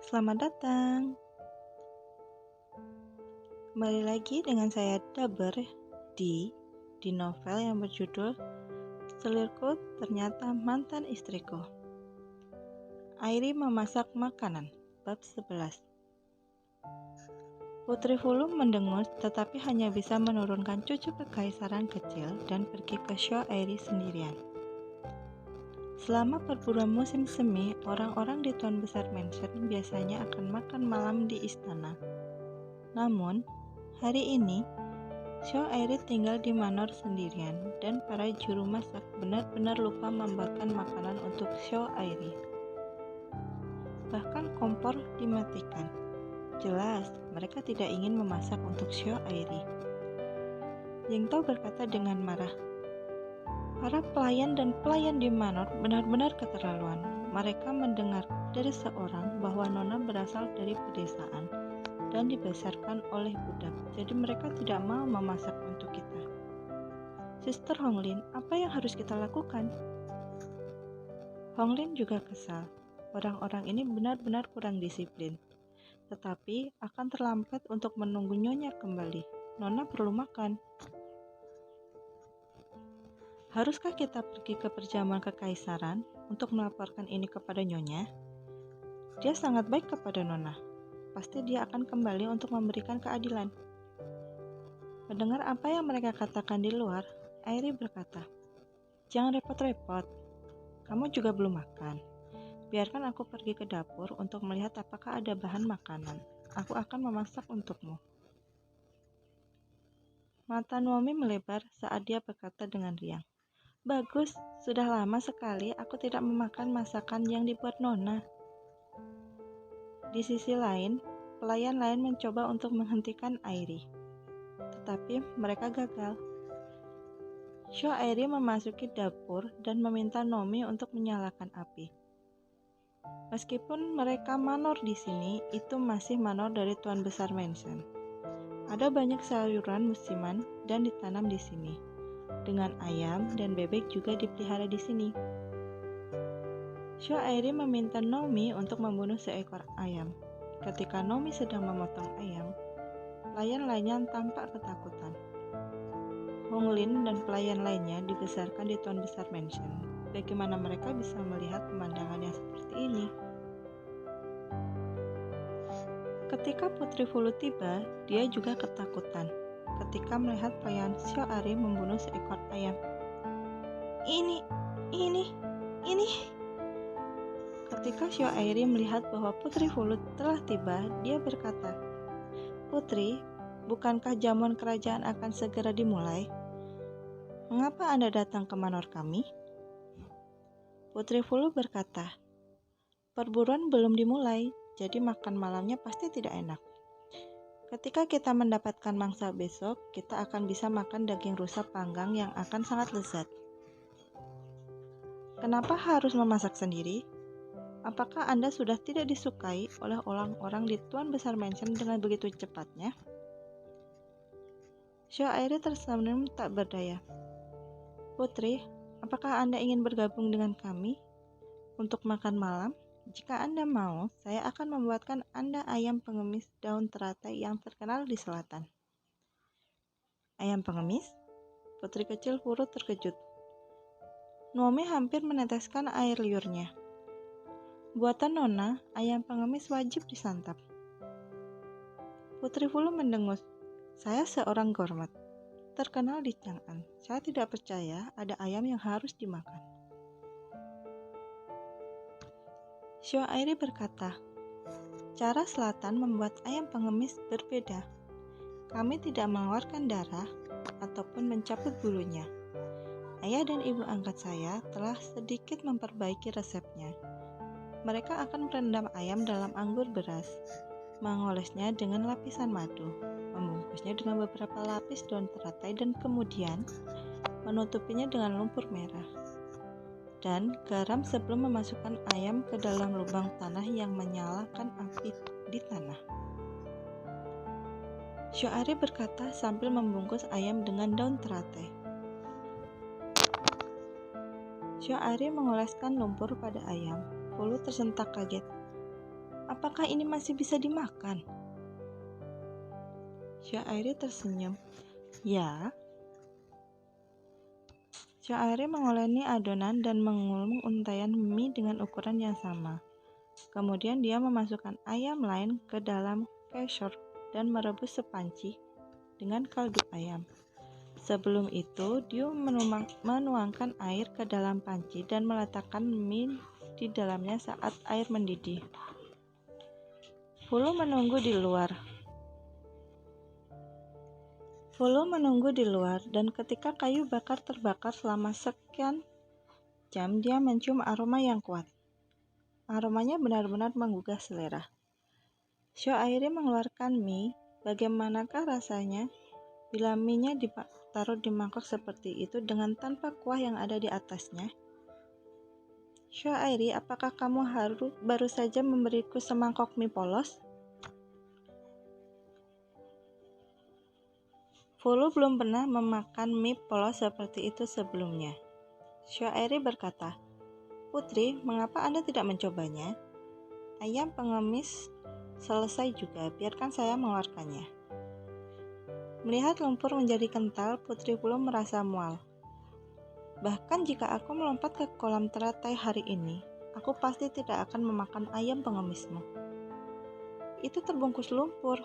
Selamat datang. Kembali lagi dengan saya Daber di novel yang berjudul Selirku Ternyata Mantan Istriku. Airi memasak makanan, bab 11. Putri Fulu mendengus tetapi hanya bisa menurunkan cucu kekaisaran kecil dan pergi ke show Airi sendirian. Selama perburuan musim semi, orang-orang di Tuan Besar Mansion biasanya akan makan malam di istana. Namun, hari ini, Show Airi tinggal di manor sendirian dan para juru masak benar-benar lupa membuatkan makanan untuk Show Airi. Bahkan kompor dimatikan. Jelas, mereka tidak ingin memasak untuk Show Airi. Yingto berkata dengan marah, "Para pelayan dan pelayan di manor benar-benar keterlaluan. Mereka mendengar dari seorang bahwa Nona berasal dari pedesaan dan dibesarkan oleh budak, jadi mereka tidak mau memasak untuk kita. Sister Honglin, apa yang harus kita lakukan?" Honglin juga kesal. Orang-orang ini benar-benar kurang disiplin. Tetapi akan terlambat untuk menunggu Nyonya kembali. Nona perlu makan. Haruskah kita pergi ke perjamuan kekaisaran untuk melaporkan ini kepada Nyonya? Dia sangat baik kepada Nona. Pasti dia akan kembali untuk memberikan keadilan. Mendengar apa yang mereka katakan di luar, Airi berkata, "Jangan repot-repot. Kamu juga belum makan. Biarkan aku pergi ke dapur untuk melihat apakah ada bahan makanan. Aku akan memasak untukmu." Mata Naomi melebar saat dia berkata dengan riang, "Bagus, sudah lama sekali aku tidak memakan masakan yang dibuat Nona." Di sisi lain, pelayan lain mencoba untuk menghentikan Airi. Tetapi mereka gagal. Show Airi memasuki dapur dan meminta Naomi untuk menyalakan api. Meskipun mereka manor di sini, itu masih manor dari Tuan Besar Mansion. Ada banyak sayuran musiman dan ditanam di sini. Dengan ayam dan bebek juga dipelihara di sini. Show Airi meminta Naomi untuk membunuh seekor ayam. Ketika Naomi sedang memotong ayam, pelayan lainnya tampak ketakutan. Honglin dan pelayan lainnya dibesarkan di Tuan Besar Mansion. Bagaimana mereka bisa melihat pemandangan yang seperti ini? Ketika Putri Fulu tiba, dia juga ketakutan ketika melihat pelayan Show Airi membunuh seekor ayam. Ini. Ketika Show Airi melihat bahwa Putri Fulu telah tiba, dia berkata, "Putri, bukankah jamuan kerajaan akan segera dimulai? Mengapa Anda datang ke manor kami?" Putri Fulu berkata, "Perburuan belum dimulai, jadi makan malamnya pasti tidak enak. Ketika kita mendapatkan mangsa besok, kita akan bisa makan daging rusa panggang yang akan sangat lezat." "Kenapa harus memasak sendiri? Apakah Anda sudah tidak disukai oleh orang-orang di Tuan Besar Mansion dengan begitu cepatnya?" Show Airi tersenyum tak berdaya. "Putri, apakah Anda ingin bergabung dengan kami untuk makan malam? Jika Anda mau, saya akan membuatkan Anda ayam pengemis daun teratai yang terkenal di selatan." "Ayam pengemis?" Putri kecil Fulu terkejut. Naomi hampir meneteskan air liurnya. "Buatan Nona, ayam pengemis wajib disantap." Putri Fulu mendengus. "Saya seorang gourmet terkenal di Chang'an. Saya tidak percaya ada ayam yang harus dimakan." Show Airi berkata, "Cara selatan membuat ayam pengemis berbeda. Kami tidak mengeluarkan darah ataupun mencabut bulunya. Ayah dan ibu angkat saya telah sedikit memperbaiki resepnya. Mereka akan merendam ayam dalam anggur beras, mengolesnya dengan lapisan madu, membungkusnya dengan beberapa lapis daun teratai dan kemudian menutupinya dengan lumpur merah dan garam sebelum memasukkan ayam ke dalam lubang tanah yang menyalakan api di tanah." Show Airi berkata sambil membungkus ayam dengan daun teratai. Show Airi mengoleskan lumpur pada ayam. Fulu tersentak kaget. apakah ini masih bisa dimakan? Syairi tersenyum. Ya. Syairi menguleni adonan dan mengulung untayan mie dengan ukuran yang sama. Kemudian dia memasukkan ayam lain ke dalam kesher dan merebus sepanci dengan kaldu ayam. Sebelum itu, dia menuangkan air ke dalam panci dan meletakkan mie di dalamnya saat air mendidih. Fulu menunggu di luar dan ketika kayu bakar terbakar selama sekian jam, dia mencium aroma yang kuat. Aromanya benar-benar menggugah selera. Syairi mengeluarkan mie. Bagaimanakah rasanya bila mie-nya ditaruh di mangkok seperti itu dengan tanpa kuah yang ada di atasnya? Syairi, apakah kamu baru saja memberiku semangkok mie polos? Fulu belum pernah memakan mie polos seperti itu sebelumnya. Syairi berkata, "Putri, mengapa Anda tidak mencobanya? Ayam pengemis selesai juga, biarkan saya mengeluarkannya." Melihat lumpur menjadi kental, Putri Fulu merasa mual. Bahkan jika aku melompat ke kolam teratai hari ini, aku pasti tidak akan memakan ayam pengemismu. Itu terbungkus lumpur.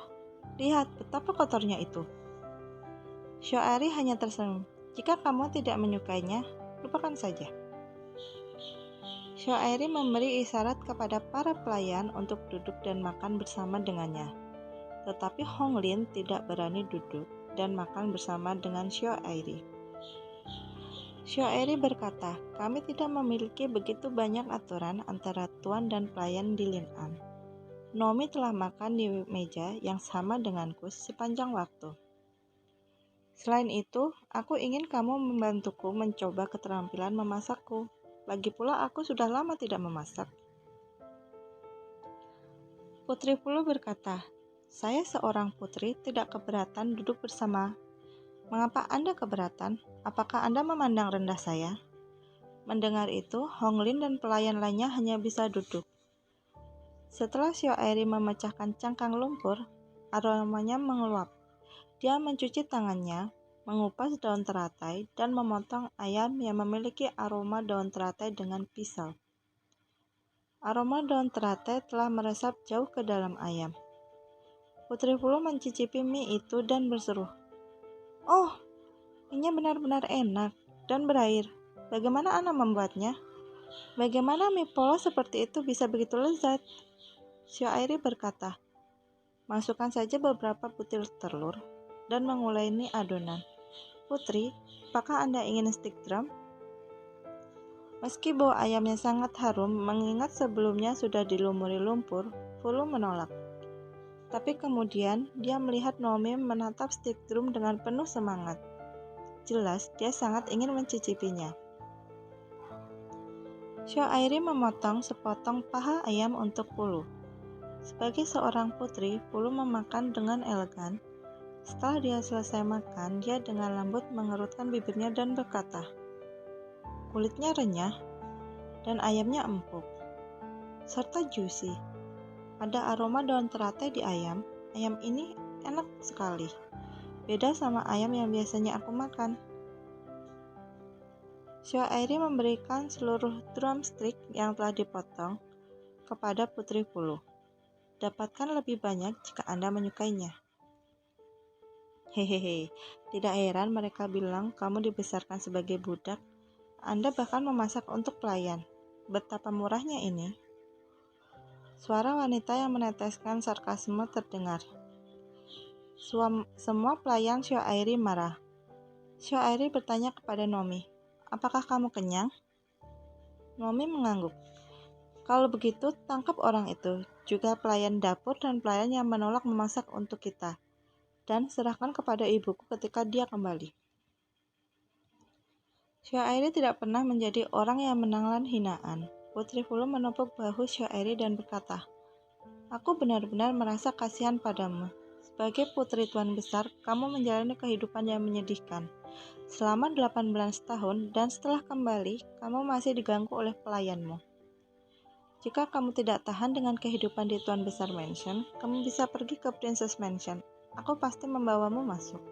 Lihat betapa kotornya itu. Syairi hanya tersenyum. Jika kamu tidak menyukainya, lupakan saja. Syairi memberi isyarat kepada para pelayan untuk duduk dan makan bersama dengannya. Tetapi Hong Lin tidak berani duduk dan makan bersama dengan Syairi. Syairi berkata, "Kami tidak memiliki begitu banyak aturan antara tuan dan pelayan di Lin An. Nomi telah makan di meja yang sama denganku sepanjang waktu. Selain itu, aku ingin kamu membantuku mencoba keterampilan memasakku. Lagi pula aku sudah lama tidak memasak." Putri Fulu berkata, "Saya seorang putri tidak keberatan duduk bersama. Mengapa Anda keberatan? Apakah Anda memandang rendah saya?" Mendengar itu, Hong Lin dan pelayan lainnya hanya bisa duduk. Setelah Syairi memecahkan cangkang lumpur, aromanya mengeluap. Dia mencuci tangannya, mengupas daun teratai, dan memotong ayam yang memiliki aroma daun teratai dengan pisau. Aroma daun teratai telah meresap jauh ke dalam ayam. Putri Fulu mencicipi mie itu dan berseru, "Oh, mie-nya benar-benar enak dan berair. Bagaimana Anda membuatnya? Bagaimana mie polos seperti itu bisa begitu lezat?" Syairi berkata, "Masukkan saja beberapa butir telur dan menguleni adonan. Putri, apakah Anda ingin stik drum?" Meski bau ayamnya sangat harum, mengingat sebelumnya sudah dilumuri lumpur, Fulu menolak. Tapi kemudian dia melihat Nomi menatap stik drum dengan penuh semangat. Jelas dia sangat ingin mencicipinya. Syairi memotong sepotong paha ayam untuk Fulu. Sebagai seorang putri, Fulu memakan dengan elegan. Setelah dia selesai makan, dia dengan lembut mengerutkan bibirnya dan berkata, "Kulitnya renyah dan ayamnya empuk, serta juicy. Ada aroma daun teratai di ayam. Ayam ini enak sekali. Beda sama ayam yang biasanya aku makan." Syairi memberikan seluruh drumstick yang telah dipotong kepada Putri Fulu. "Dapatkan lebih banyak jika Anda menyukainya." Hehehe, tidak heran mereka bilang kamu dibesarkan sebagai budak. Anda bahkan memasak untuk pelayan. Betapa murahnya ini. Suara wanita yang meneteskan sarkasme terdengar. Semua pelayan Syairi marah. Syairi bertanya kepada Nomi, "Apakah kamu kenyang?" Nomi mengangguk. "Kalau begitu, tangkap orang itu, juga pelayan dapur dan pelayan yang menolak memasak untuk kita, dan serahkan kepada ibuku ketika dia kembali." Syairi tidak pernah menjadi orang yang menelan hinaan. Putri Fulu menepuk bahu Syairi dan berkata, "Aku benar-benar merasa kasihan padamu. Sebagai putri tuan besar, kamu menjalani kehidupan yang menyedihkan. Selama 18 tahun dan setelah kembali, kamu masih diganggu oleh pelayanmu." Jika kamu tidak tahan dengan kehidupan di Tuan Besar Mansion, kamu bisa pergi ke Princess Mansion. Aku pasti membawamu masuk.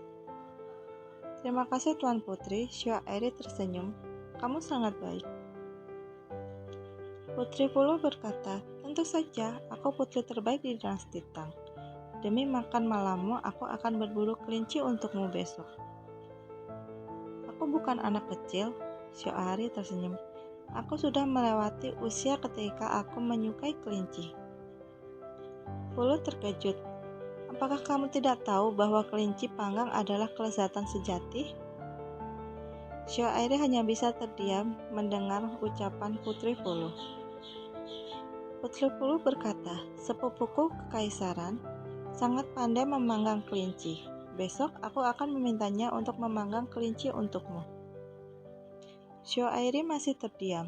Terima kasih Tuan Putri, Xiao Airi tersenyum. Kamu sangat baik. Putri Pulu berkata, tentu saja, aku putri terbaik di dinasti Tang. Demi makan malammu, aku akan berburu kelinci untukmu besok. Aku bukan anak kecil, Xiao Airi tersenyum. Aku sudah melewati usia ketika aku menyukai kelinci. Pulu terkejut. Apakah kamu tidak tahu bahwa kelinci panggang adalah kelezatan sejati? Xiao Airi hanya bisa terdiam mendengar ucapan Putri Pulu. Putri Pulu berkata, sepupuku kekaisaran sangat pandai memanggang kelinci. Besok aku akan memintanya untuk memanggang kelinci untukmu. Xiao Airi masih terdiam.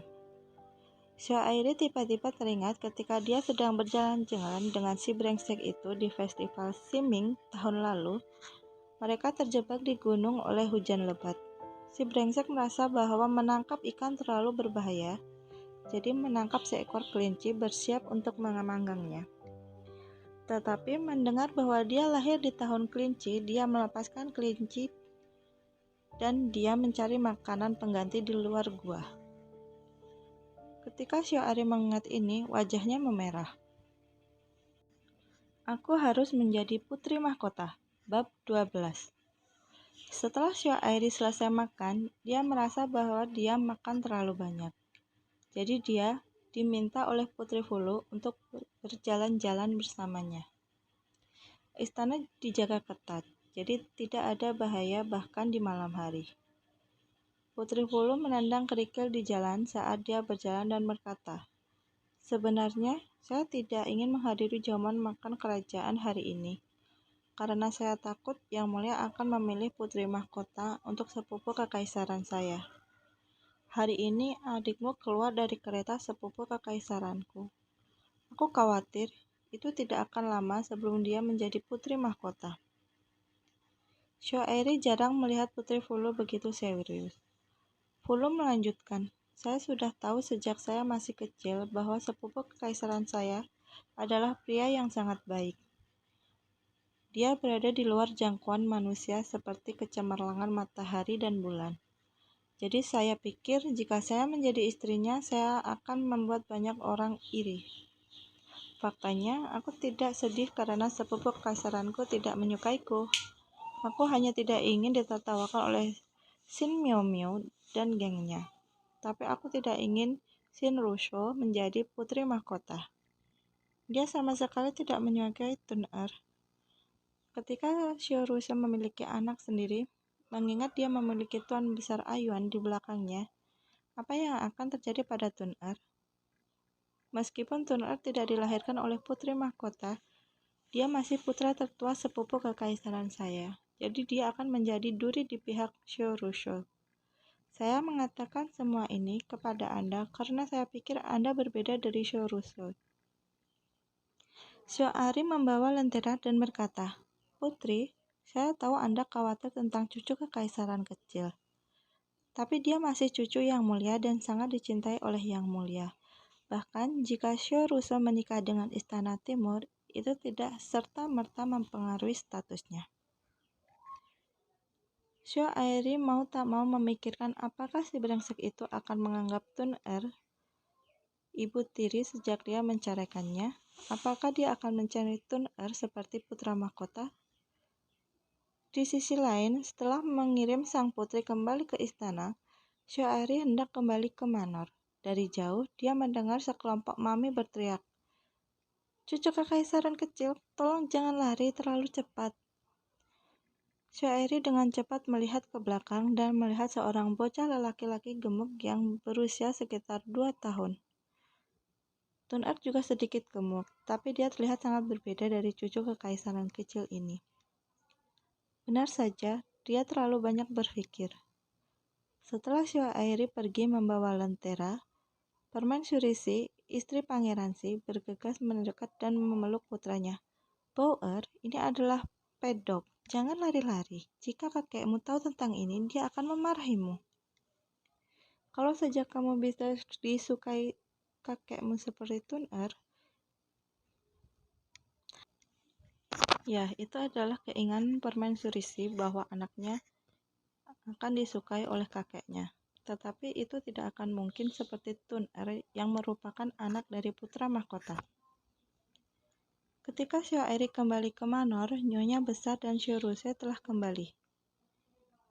Xiao Airi tiba-tiba teringat ketika dia sedang berjalan-jalan dengan si brengsek itu di festival Siming tahun lalu. Mereka terjebak di gunung oleh hujan lebat. Si brengsek merasa bahwa menangkap ikan terlalu berbahaya, jadi menangkap seekor kelinci bersiap untuk memanggangnya. Tetapi mendengar bahwa dia lahir di tahun kelinci, dia melepaskan kelinci dan dia mencari makanan pengganti di luar gua. Ketika Xiao Airi mengingat ini, wajahnya memerah. Aku harus menjadi putri mahkota. Bab 12. Setelah Xiao Airi selesai makan, dia merasa bahwa dia makan terlalu banyak. Jadi dia diminta oleh Putri Pulu untuk berjalan-jalan bersamanya. Istana dijaga ketat, jadi tidak ada bahaya bahkan di malam hari. Putri Pulu menendang kerikil di jalan saat dia berjalan dan berkata, sebenarnya saya tidak ingin menghadiri jamuan makan kerajaan hari ini, karena saya takut Yang Mulia akan memilih putri mahkota untuk sepupu kekaisaran saya. Hari ini adikmu keluar dari kereta sepupu kekaisaranku. Aku khawatir itu tidak akan lama sebelum dia menjadi putri mahkota. Xiao Airi jarang melihat Putri Pulu begitu serius. Pulu melanjutkan, saya sudah tahu sejak saya masih kecil bahwa sepupu kekaisaran saya adalah pria yang sangat baik. Dia berada di luar jangkauan manusia seperti kecemerlangan matahari dan bulan. Jadi saya pikir jika saya menjadi istrinya, saya akan membuat banyak orang iri. Faktanya, aku tidak sedih karena sepupu kekaisaranku tidak menyukaiku. Aku hanya tidak ingin ditertawakan oleh Xin Miao Miao dan gengnya. Tapi aku tidak ingin Xin Rusho menjadi putri mahkota. Dia sama sekali tidak menyukai Tun Er. Ketika Xiao Rusho memiliki anak sendiri, mengingat dia memiliki Tuan Besar Ayuan di belakangnya, apa yang akan terjadi pada Tun Er? Meskipun Tun Er tidak dilahirkan oleh putri mahkota, dia masih putra tertua sepupu kekaisaran saya. Jadi dia akan menjadi duri di pihak Xiao Rusho. Saya mengatakan semua ini kepada Anda karena saya pikir Anda berbeda dari Xiao Rusho. Xiao Airi membawa lentera dan berkata, Putri, saya tahu Anda khawatir tentang cucu kekaisaran kecil. Tapi dia masih cucu Yang Mulia dan sangat dicintai oleh Yang Mulia. Bahkan jika Xiao Rusho menikah dengan Istana Timur, itu tidak serta-merta mempengaruhi statusnya. Xiao Airi mau tak mau memikirkan apakah si brengsek itu akan menganggap Tun Er ibu tiri sejak dia menceraikannya. Apakah dia akan mencari Tun Er seperti putra mahkota? Di sisi lain, setelah mengirim sang putri kembali ke istana, Xiao Airi hendak kembali ke manor. Dari jauh, dia mendengar sekelompok mami berteriak, cucu kekaisaran kecil, tolong jangan lari terlalu cepat. Xiao Airi dengan cepat melihat ke belakang dan melihat seorang bocah lelaki-laki gemuk yang berusia sekitar 2 tahun. Tun Er juga sedikit gemuk, tapi dia terlihat sangat berbeda dari cucu kekaisaran kecil ini. Benar saja, dia terlalu banyak berpikir. Setelah Xiao Airi pergi membawa lentera, Permaisuri, istri Pangeran Si, bergegas mendekat dan memeluk putranya. Boer, ini adalah pedok. Jangan lari-lari. Jika kakekmu tahu tentang ini, dia akan memarahimu. Kalau saja kamu bisa disukai kakekmu seperti Tun Er? Ya, itu adalah keinginan permaisuri bahwa anaknya akan disukai oleh kakeknya. Tetapi itu tidak akan mungkin seperti Tun Er yang merupakan anak dari putra mahkota. Ketika Xiao Airi kembali ke Manor, Nyonya Besar dan Shiruse telah kembali.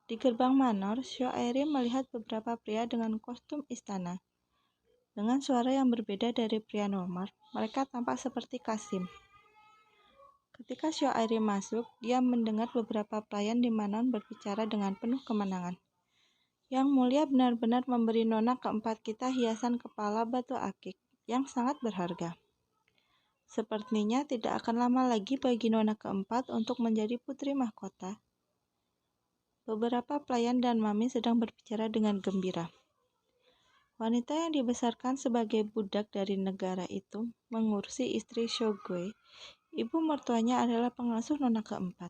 Di gerbang Manor, Xiao Airi melihat beberapa pria dengan kostum istana. Dengan suara yang berbeda dari pria normal, mereka tampak seperti Kasim. Ketika Xiao Airi masuk, dia mendengar beberapa pelayan di Manor berbicara dengan penuh kemenangan. Yang mulia benar-benar memberi nona keempat kita hiasan kepala batu akik yang sangat berharga. Sepertinya tidak akan lama lagi bagi nona keempat untuk menjadi putri mahkota. Beberapa pelayan dan mami sedang berbicara dengan gembira. Wanita yang dibesarkan sebagai budak dari negara itu mengurusi istri Shogui. Ibu mertuanya adalah pengasuh nona keempat.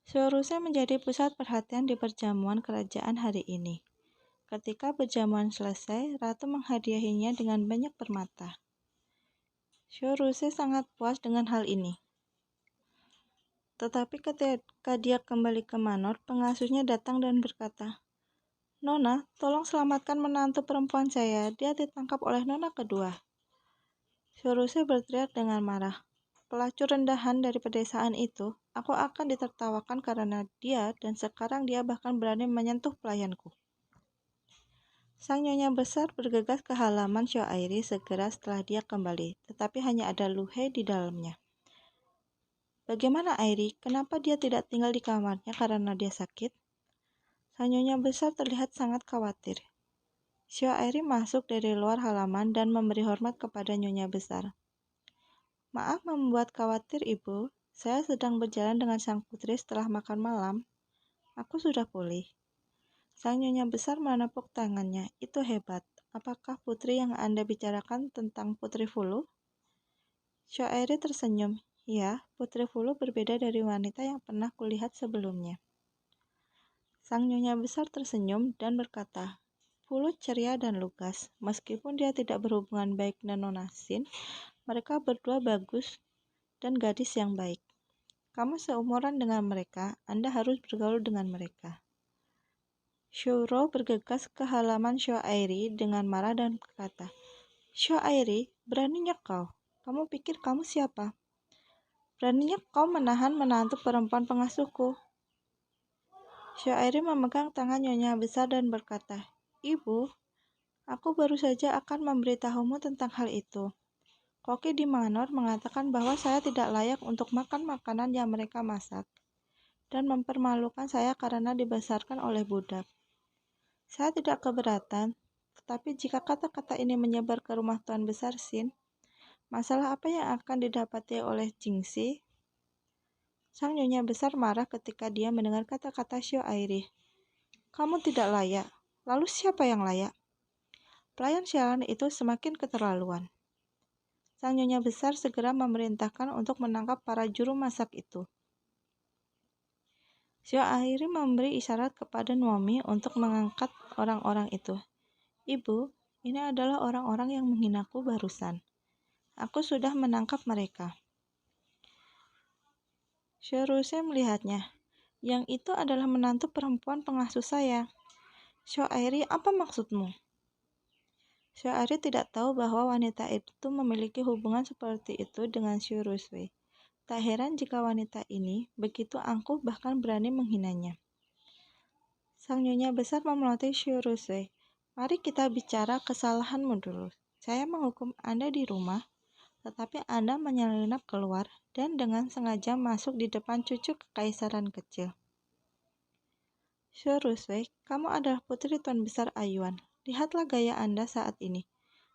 Shiruse menjadi pusat perhatian di perjamuan kerajaan hari ini. Ketika perjamuan selesai, ratu menghadiahinya dengan banyak permata. Shiruse sangat puas dengan hal ini. Tetapi ketika dia kembali ke Manor, pengasuhnya datang dan berkata, "Nona, tolong selamatkan menantu perempuan saya. Dia ditangkap oleh nona kedua." Shiruse berteriak dengan marah. "Pelacur rendahan dari pedesaan itu, aku akan ditertawakan karena dia dan sekarang dia bahkan berani menyentuh pelayanku." Sang Nyonya Besar bergegas ke halaman Xiao Airi segera setelah dia kembali, tetapi hanya ada Lu He di dalamnya. "Bagaimana Airi? Kenapa dia tidak tinggal di kamarnya karena dia sakit?" Sang Nyonya Besar terlihat sangat khawatir. Xiao Airi masuk dari luar halaman dan memberi hormat kepada Nyonya Besar. "Maaf membuat khawatir, Ibu. Saya sedang berjalan dengan sang putri setelah makan malam. Aku sudah pulih." Sang Nyonya Besar menepuk tangannya. "Itu hebat. Apakah putri yang Anda bicarakan tentang Putri Fulu?" Xiao Airi tersenyum. "Ya, Putri Fulu berbeda dari wanita yang pernah kulihat sebelumnya." Sang Nyonya Besar tersenyum dan berkata, "Fulu ceria dan lugas. Meskipun dia tidak berhubungan baik dengan Nona Xin, mereka berdua bagus dan gadis yang baik. Kamu seumuran dengan mereka, Anda harus bergaul dengan mereka." Shuro bergegas ke halaman Xiao Airi dengan marah dan berkata, "Xiao Airi, beraninya kau? Kamu pikir kamu siapa? Beraninya kau menahan menantu perempuan pengasuhku?" Xiao Airi memegang tangan Nyonya Besar dan berkata, "Ibu, aku baru saja akan memberitahumu tentang hal itu. Koki di Manor mengatakan bahwa saya tidak layak untuk makan makanan yang mereka masak, dan mempermalukan saya karena dibesarkan oleh budak. Saya tidak keberatan, tetapi jika kata-kata ini menyebar ke rumah Tuan Besar Xin, masalah apa yang akan didapati oleh Jingxi?" Sang Nyonya Besar marah ketika dia mendengar kata-kata Xiao Airi. "Kamu tidak layak. Lalu siapa yang layak?" Pelayan sialan itu semakin keterlaluan. Sang Nyonya Besar segera memerintahkan untuk menangkap para juru masak itu. Xiao Airi memberi isyarat kepada Nuomi untuk mengangkat orang-orang itu. "Ibu, ini adalah orang-orang yang menghinaku barusan. Aku sudah menangkap mereka." Shiruse melihatnya. "Yang itu adalah menantu perempuan pengasuh saya. Xiao Airi, apa maksudmu?" Xiao Airi tidak tahu bahwa wanita itu memiliki hubungan seperti itu dengan Shiruse. Tak heran jika wanita ini begitu angkuh bahkan berani menghinanya. Sang Nyonya Besar memelototi Shiruse. "Mari kita bicara kesalahanmu dulu. Saya menghukum Anda di rumah, tetapi Anda menyelinap keluar dan dengan sengaja masuk di depan cucu kekaisaran kecil. Shiruse, kamu adalah putri Tuan Besar Ayuan. Lihatlah gaya Anda saat ini.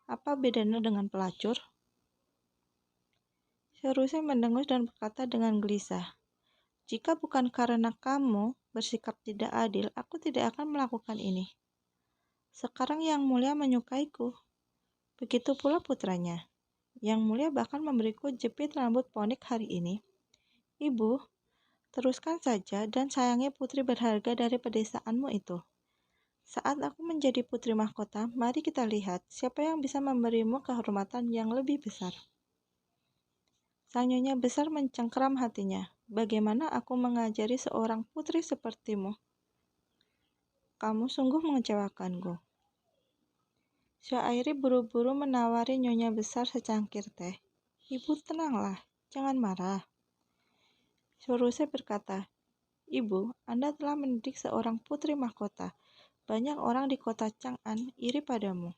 Apa bedanya dengan pelacur?" Shiruse mendengus dan berkata dengan gelisah, "Jika bukan karena kamu bersikap tidak adil, aku tidak akan melakukan ini. Sekarang Yang Mulia menyukaiku. Begitu pula putranya. Yang Mulia bahkan memberiku jepit rambut ponik hari ini. Ibu, teruskan saja dan sayangi putri berharga dari pedesaanmu itu. Saat aku menjadi putri mahkota, mari kita lihat siapa yang bisa memberimu kehormatan yang lebih besar. Sang nyonya besar mencengkeram hatinya. Bagaimana aku mengajari seorang putri sepertimu? Kamu sungguh mengecewakanku. Syairi buru-buru menawari nyonya besar secangkir teh. Ibu tenanglah, jangan marah. Soruse berkata, Ibu, Anda telah mendidik seorang putri mahkota. Banyak orang di kota Chang'an iri padamu.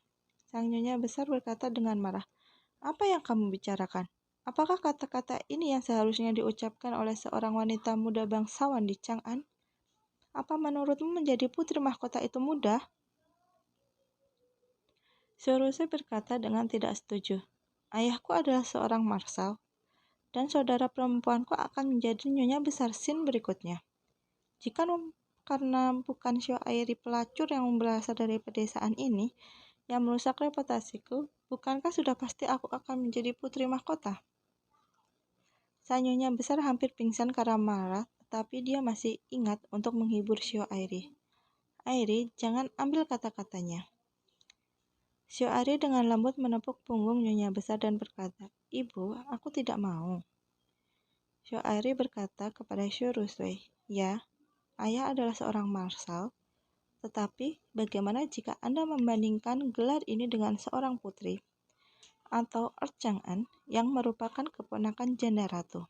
Sang nyonya besar berkata dengan marah, apa yang kamu bicarakan? Apakah kata-kata ini yang seharusnya diucapkan oleh seorang wanita muda bangsawan di Chang'an? Apa menurutmu menjadi putri mahkota itu mudah? Soruse berkata dengan tidak setuju. Ayahku adalah seorang marsal, dan saudara perempuanku akan menjadi nyonya besar Sin berikutnya. Jika karena bukan Syairi pelacur yang berasal dari pedesaan ini yang merusak reputasiku, bukankah sudah pasti aku akan menjadi putri mahkota? Sang nyonya besar hampir pingsan karena marah, tetapi dia masih ingat untuk menghibur Syairi. Airi, jangan ambil kata-katanya. Syairi dengan lembut menepuk punggung nyonya besar dan berkata, Ibu, aku tidak mau. Syairi berkata kepada Shuruswei, ya, ayah adalah seorang marsal, tetapi bagaimana jika Anda membandingkan gelar ini dengan seorang putri atau Erchang'an yang merupakan keponakan janda ratu?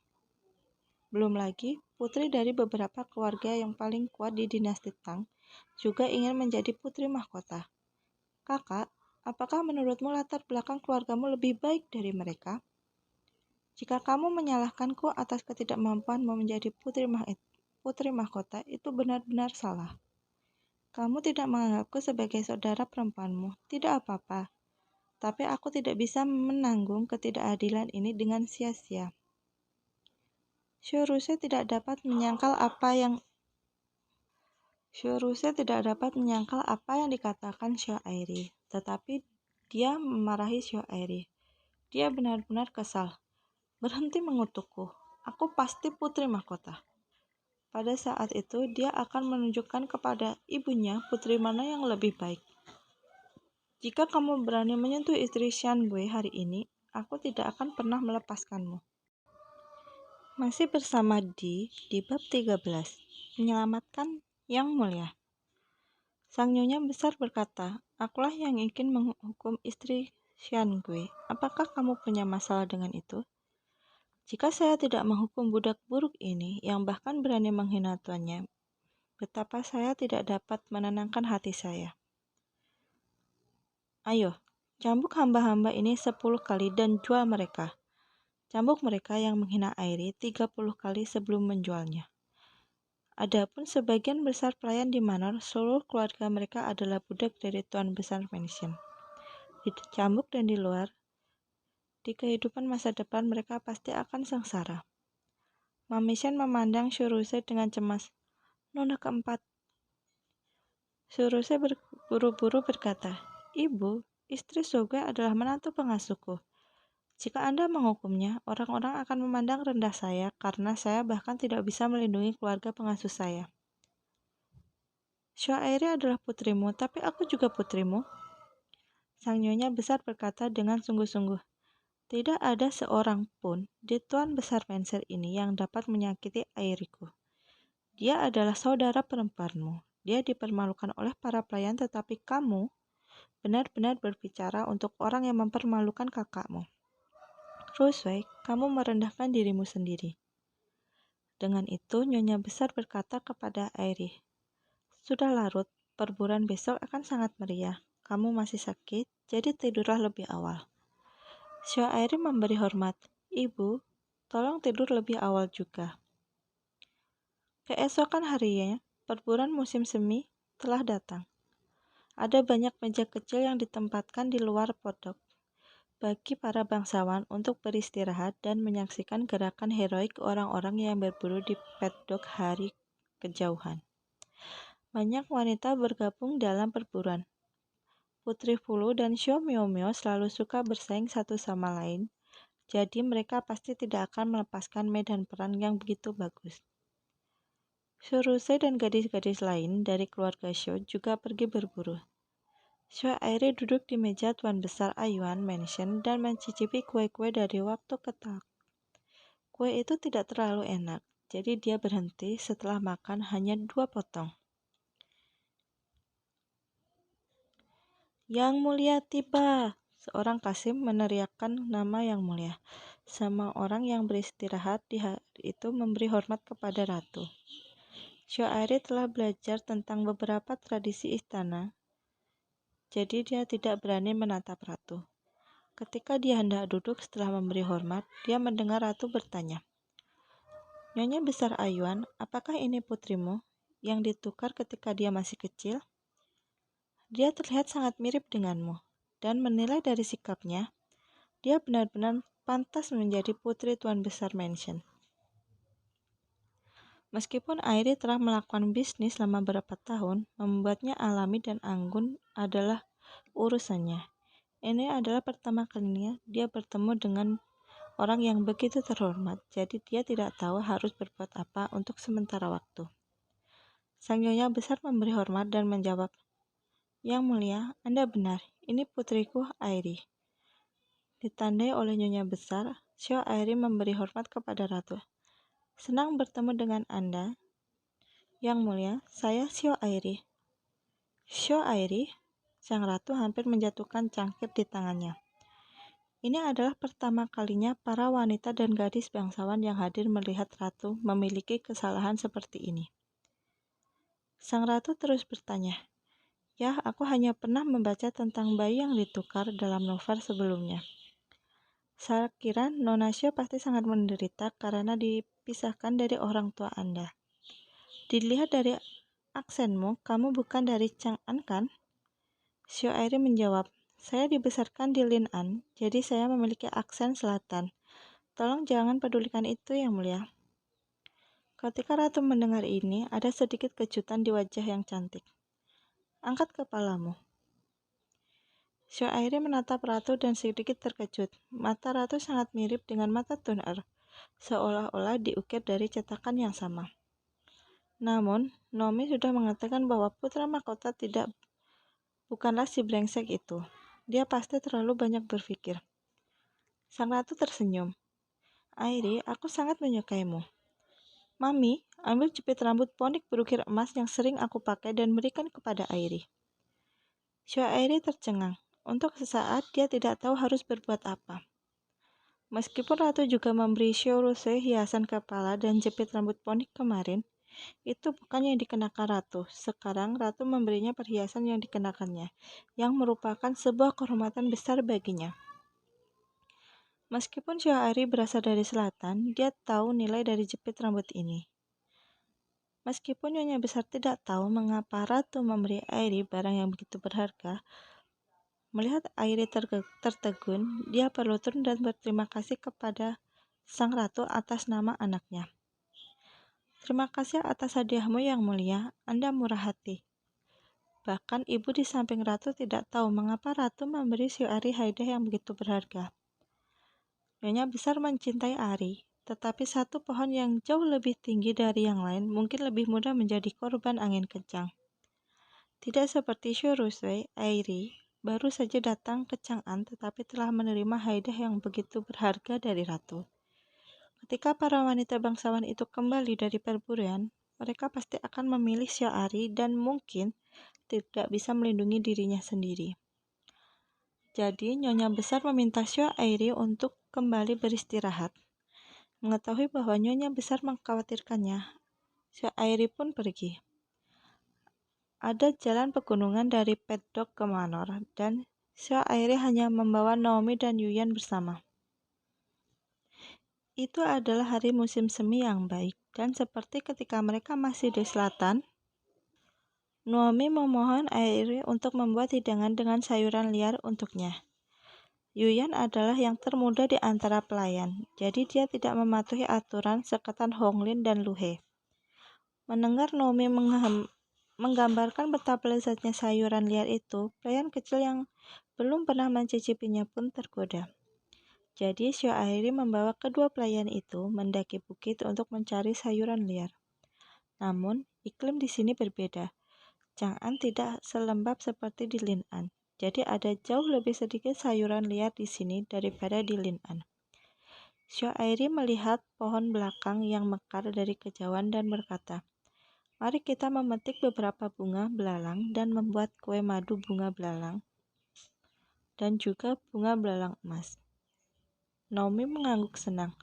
Belum lagi, putri dari beberapa keluarga yang paling kuat di dinasti Tang juga ingin menjadi putri mahkota. Kakak, apakah menurutmu latar belakang keluargamu lebih baik dari mereka? Jika kamu menyalahkanku atas ketidakmampuanmu menjadi putri mahkota, itu benar-benar salah. Kamu tidak menganggapku sebagai saudara perempuanmu, tidak apa-apa. Tapi aku tidak bisa menanggung ketidakadilan ini dengan sia-sia. Shuruse tidak dapat menyangkal apa dikatakan Syairi, tetapi dia memarahi Syairi. Dia benar-benar kesal. Berhenti mengutukku. Aku pasti putri mahkota. Pada saat itu, dia akan menunjukkan kepada ibunya putri mana yang lebih baik. Jika kamu berani menyentuh istri Xianwei hari ini, aku tidak akan pernah melepaskanmu. Masih bersama di bab 13, menyelamatkan yang mulia. Sang nyonya besar berkata, akulah yang ingin menghukum istri Xianwei. Apakah kamu punya masalah dengan itu? Jika saya tidak menghukum budak buruk ini yang bahkan berani menghina tuannya, betapa saya tidak dapat menenangkan hati saya. Ayo, cambuk hamba-hamba ini 10 kali dan jual mereka. Cambuk mereka yang menghina Airi 30 kali sebelum menjualnya. Adapun sebagian besar pelayan di manor, seluruh keluarga mereka adalah budak dari tuan besar pensiun. Dicambuk dan di luar, di kehidupan masa depan mereka pasti akan sengsara. Mami Shen memandang Shuruse dengan cemas. Nona keempat. Shuruse buru-buru berkata, Ibu, istri Soge adalah menantu pengasuhku. Jika Anda menghukumnya, orang-orang akan memandang rendah saya karena saya bahkan tidak bisa melindungi keluarga pengasuh saya. Syairi adalah putrimu, tapi aku juga putrimu. Sang nyonya besar berkata dengan sungguh-sungguh, tidak ada seorang pun di tuan besar Menser ini yang dapat menyakiti Airiku. Dia adalah saudara perempuanmu. Dia dipermalukan oleh para pelayan, tetapi kamu benar-benar berbicara untuk orang yang mempermalukan kakakmu. Rusway, kamu merendahkan dirimu sendiri. Dengan itu, nyonya besar berkata kepada Airi, sudah larut, perburuan besok akan sangat meriah. Kamu masih sakit, jadi tidurlah lebih awal. Airi memberi hormat. Ibu, tolong tidur lebih awal juga. Keesokan harinya, perburuan musim semi telah datang. Ada banyak meja kecil yang ditempatkan di luar podok bagi para bangsawan untuk beristirahat dan menyaksikan gerakan heroik orang-orang yang berburu di pedok hari kejauhan. Banyak wanita bergabung dalam perburuan. Putri Fulu dan Xiao Miao selalu suka bersaing satu sama lain, jadi mereka pasti tidak akan melepaskan medan perang yang begitu bagus. Shuruse dan gadis-gadis lain dari keluarga Sho juga pergi berburu. Sho Airi duduk di meja Tuan Besar Ayuan Mansion dan mencicipi kue-kue dari waktu ke tak. Kue itu tidak terlalu enak, jadi dia berhenti setelah makan hanya 2 potong. Yang Mulia tiba! Seorang Kasim meneriakkan nama Yang Mulia. Semua orang yang beristirahat di hari itu memberi hormat kepada Ratu. Sho Airi telah belajar tentang beberapa tradisi istana, jadi dia tidak berani menatap Ratu. Ketika dia hendak duduk setelah memberi hormat, dia mendengar Ratu bertanya, "Nyonya Besar Ayuan, apakah ini putrimu yang ditukar ketika dia masih kecil? Dia terlihat sangat mirip denganmu, dan menilai dari sikapnya, dia benar-benar pantas menjadi putri Tuan Besar Mansion." Meskipun Airi telah melakukan bisnis selama beberapa tahun, membuatnya alami dan anggun adalah urusannya. Ini adalah pertama kalinya dia bertemu dengan orang yang begitu terhormat, jadi dia tidak tahu harus berbuat apa untuk sementara waktu. Sang Nyonya Besar memberi hormat dan menjawab, "Yang Mulia, Anda benar, ini putriku Airi." Ditandai oleh Nyonya Besar, Sho Airi memberi hormat kepada Ratu. "Senang bertemu dengan Anda, Yang Mulia, saya Sho Airi." "Sho Airi?" Sang Ratu hampir menjatuhkan cangkir di tangannya. Ini adalah pertama kalinya para wanita dan gadis bangsawan yang hadir melihat Ratu memiliki kesalahan seperti ini. Sang Ratu terus bertanya, "Ya, aku hanya pernah membaca tentang bayi yang ditukar dalam novel sebelumnya. Saya kira Nona Sho pasti sangat menderita karena dipisahkan dari orang tua Anda. Dilihat dari aksenmu, kamu bukan dari Chang'an kan?" Sho Airi menjawab, "Saya dibesarkan di Lin'an, jadi saya memiliki aksen selatan. Tolong jangan pedulikan itu, Yang Mulia." Ketika Ratu mendengar ini, ada sedikit kejutan di wajah yang cantik. "Angkat kepalamu." Sho Airi menatap Ratu dan sedikit terkejut. Mata Ratu sangat mirip dengan mata Tun Er, seolah-olah diukir dari cetakan yang sama. Namun, Nomi sudah mengatakan bahwa putra mahkota bukanlah si brengsek itu. Dia pasti terlalu banyak berpikir. Sang Ratu tersenyum. "Airi, aku sangat menyukaimu. Mami, ambil jepit rambut ponik berukir emas yang sering aku pakai dan berikan kepada Airi." Sho Airi tercengang. Untuk sesaat, dia tidak tahu harus berbuat apa. Meskipun Ratu juga memberi Shoruse hiasan kepala dan jepit rambut ponik kemarin, itu bukan yang dikenakan Ratu. Sekarang, Ratu memberinya perhiasan yang dikenakannya, yang merupakan sebuah kehormatan besar baginya. Meskipun Sho Airi berasal dari selatan, dia tahu nilai dari jepit rambut ini. Meskipun Nyonya Besar tidak tahu mengapa Ratu memberi Airi barang yang begitu berharga, melihat Airi tertegun, dia berlutut dan berterima kasih kepada Sang Ratu atas nama anaknya. "Terima kasih atas hadiahmu Yang Mulia, Anda murah hati." Bahkan ibu di samping Ratu tidak tahu mengapa Ratu memberi Sho Airi hadiah yang begitu berharga. Nyonya Besar mencintai Airi, tetapi satu pohon yang jauh lebih tinggi dari yang lain mungkin lebih mudah menjadi korban angin kencang. Tidak seperti Shurusei, Airi baru saja datang ke Chang'an tetapi telah menerima hadiah yang begitu berharga dari Ratu. Ketika para wanita bangsawan itu kembali dari perburuan, mereka pasti akan memilih Sho Airi dan mungkin tidak bisa melindungi dirinya sendiri. Jadi, Nyonya Besar meminta Sho Airi untuk kembali beristirahat. Mengetahui bahwa Nyonya Besar mengkhawatirkannya, Sho Airi pun pergi. Ada jalan pegunungan dari Pedok ke Manor, dan Sho Airi hanya membawa Naomi dan Yuyan bersama. Itu adalah hari musim semi yang baik, dan seperti ketika mereka masih di selatan, Naomi memohon Airi untuk membuat hidangan dengan sayuran liar untuknya. Yuyan adalah yang termuda di antara pelayan, jadi dia tidak mematuhi aturan seketat Honglin dan Luhe. Mendengar Naomi menggambarkan betapa lezatnya sayuran liar itu, pelayan kecil yang belum pernah mencicipinya pun tergoda. Jadi Sho Airi membawa kedua pelayan itu mendaki bukit untuk mencari sayuran liar. Namun, iklim di sini berbeda. Chang'an tidak selembab seperti di Lin'an. Jadi ada jauh lebih sedikit sayuran liar di sini daripada di Lin'an. Xiao melihat pohon belakang yang mekar dari kejauhan dan berkata, "Mari kita memetik beberapa bunga belalang dan membuat kue madu bunga belalang dan juga bunga belalang emas." Naomi mengangguk senang.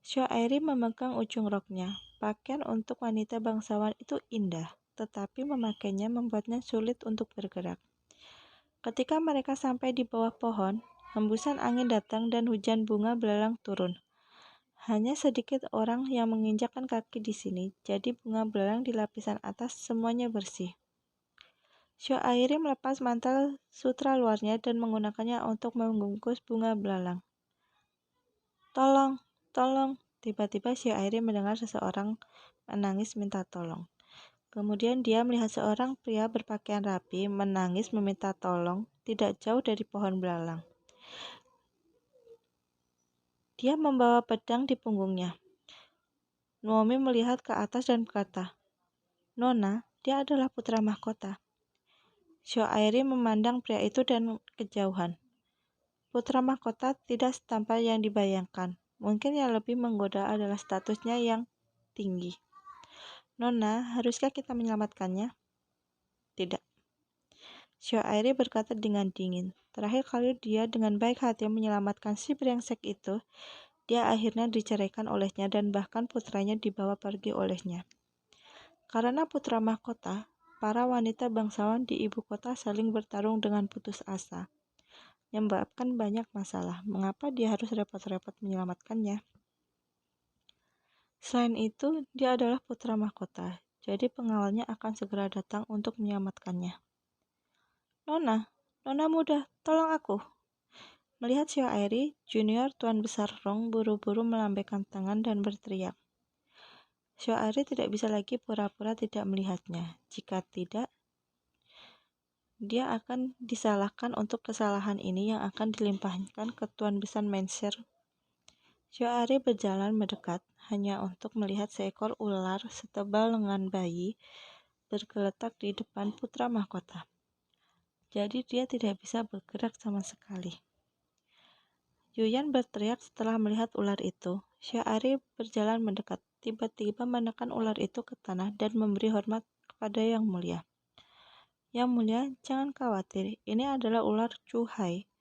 Xiao memegang ujung roknya. Pakaian untuk wanita bangsawan itu indah, tetapi memakainya membuatnya sulit untuk bergerak. Ketika mereka sampai di bawah pohon, hembusan angin datang dan hujan bunga belalang turun. Hanya sedikit orang yang menginjakkan kaki di sini, jadi bunga belalang di lapisan atas semuanya bersih. Xiao melepas mantel sutra luarnya dan menggunakannya untuk membungkus bunga belalang. "Tolong, tolong!" Tiba-tiba Xiao mendengar seseorang menangis minta tolong. Kemudian dia melihat seorang pria berpakaian rapi menangis meminta tolong tidak jauh dari pohon belalang. Dia membawa pedang di punggungnya. Naomi melihat ke atas dan berkata, "Nona, dia adalah putra mahkota." Xiao memandang pria itu dan kejauhan. Putra mahkota tidak setampan yang dibayangkan. Mungkin yang lebih menggoda adalah statusnya yang tinggi. "Nona, haruskah kita menyelamatkannya?" "Tidak." Xiao berkata dengan dingin. Terakhir kali dia dengan baik hati menyelamatkan si brengsek itu, dia akhirnya diceraikan olehnya dan bahkan putranya dibawa pergi olehnya. Karena putra mahkota, para wanita bangsawan di ibu kota saling bertarung dengan putus asa, menyebabkan banyak masalah. Mengapa dia harus repot-repot menyelamatkannya? Selain itu, dia adalah putra mahkota, jadi pengawalnya akan segera datang untuk menyelamatkannya. "Nona, Nona muda, tolong aku." Melihat Xiao Junior Tuan Besar Rong buru-buru melambaikan tangan dan berteriak. Xiao tidak bisa lagi pura-pura tidak melihatnya. Jika tidak, dia akan disalahkan untuk kesalahan ini yang akan dilimpahkan ke Tuan Besar Menser. Xiao berjalan mendekat hanya untuk melihat seekor ular setebal lengan bayi bergeletak di depan putra mahkota. Jadi dia tidak bisa bergerak sama sekali. Yuyan berteriak setelah melihat ular itu. Xiao berjalan mendekat, tiba-tiba menekan ular itu ke tanah dan memberi hormat kepada Yang Mulia. "Yang Mulia, jangan khawatir, ini adalah ular cuhai,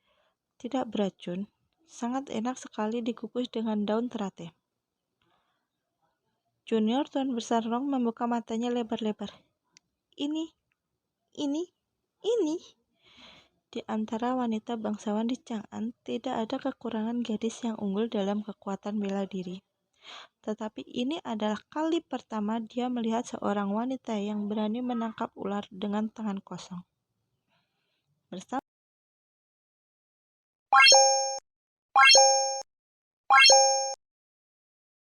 tidak beracun, sangat enak sekali dikukus dengan daun teratai." Junior Tuan Besar Rong membuka matanya lebar-lebar. Ini, ini. Di antara wanita bangsawan di Chang'an, tidak ada kekurangan gadis yang unggul dalam kekuatan bela diri. Tetapi ini adalah kali pertama dia melihat seorang wanita yang berani menangkap ular dengan tangan kosong. Bersama